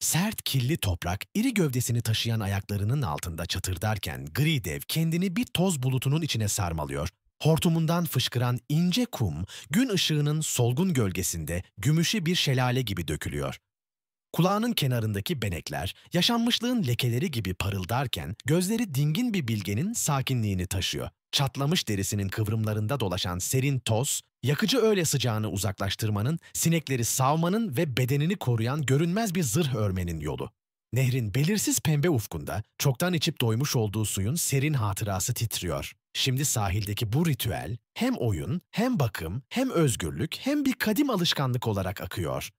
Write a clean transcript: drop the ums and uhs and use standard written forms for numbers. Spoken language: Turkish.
Sert, kirli toprak, iri gövdesini taşıyan ayaklarının altında çatırdarken gri dev kendini bir toz bulutunun içine sarmalıyor. Hortumundan fışkıran ince kum, gün ışığının solgun gölgesinde gümüşü bir şelale gibi dökülüyor. Kulağının kenarındaki benekler, yaşanmışlığın lekeleri gibi parıldarken gözleri dingin bir bilgenin sakinliğini taşıyor. Çatlamış derisinin kıvrımlarında dolaşan serin toz, yakıcı öğle sıcağını uzaklaştırmanın, sinekleri savmanın ve bedenini koruyan görünmez bir zırh örmenin yolu. Nehrin belirsiz pembe ufkunda, çoktan içip doymuş olduğu suyun serin hatırası titriyor. Şimdi sahildeki bu ritüel, hem oyun, hem bakım, hem özgürlük, hem bir kadim alışkanlık olarak akıyor.